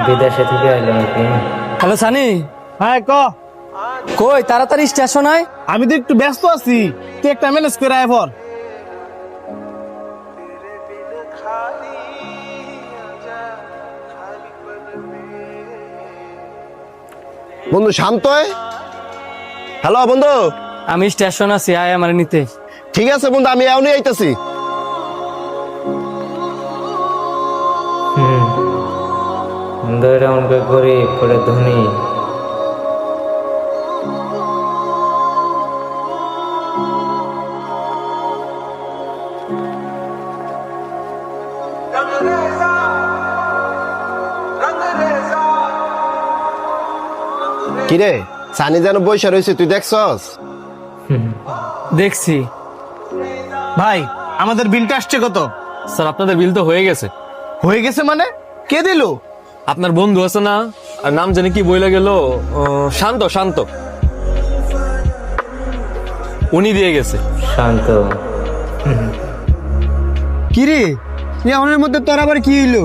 বিদেশে থেকে এলো নাকি? হ্যালো সানি। হ্যাঁ কই তাড়াতাড়ি স্টেশন আয়। আমি তো একটু ব্যস্ত আছি, তুই একটা ম্যানেজ করে আয় পর। বন্ধু শান্ত। হ্যালো বন্ধু। আমি স্টেশন আছি, আয় আমার নিতে। ঠিক আছে বন্ধু, আমি এখনই আইতাছি। বন্ধু এটা অনেক গরিব করে ধনী। কিরে সানি যেন বৈশা রয়েছে, তুই দেখছস? দেখছি। ভাই আমাদের বিলটা আসছে কত? স্যার আপনাদের বিল তো হয়ে গেছে। হয়ে গেছে মানে? কে দিল? আপনার বন্ধু আছে না, আর নাম জানি কি বইলা গেল, শান্ত শান্ত, উনি দিয়ে গেছে। শান্ত কিরে এর মধ্যে তোর আবার কি হইলো?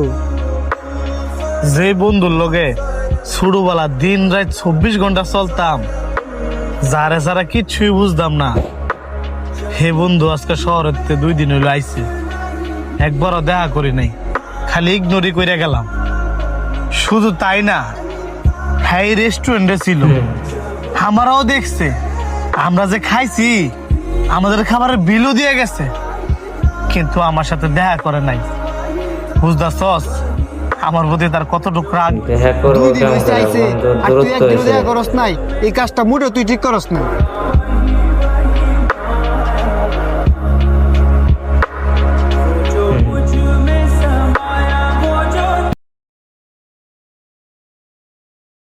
যে বন্ধুর লগে ছোটবেলা দিন রাত 24 ঘন্টা চলতাম, যারা যারা কিচ্ছুই বুঝতাম না, হে বন্ধু আজকে শহরের 2 দিন হইলো আইছে, একবারও দেখা করি নাই, খালি ইগনোরই করে গেলাম। শুধু তাই না, হ্যাঁ রেস্টুরেন্টে ছিল, আমারাও দেখছে, আমরা যে খাইছি আমাদের খাবারের বিলও দিয়ে গেছে, কিন্তু আমার সাথে দেখা করে নাই। বুঝতেছস আমার প্রতি তার কতটুকু রাগ। দেখা করবো 2 দিন কেমন হইছে করে আইছে, বন্ধু? আর তুই দূরত্ব একদিনও হয়েছে। দেখা করস নাই। এই কাজটা মোটেও তুই ঠিক করস না।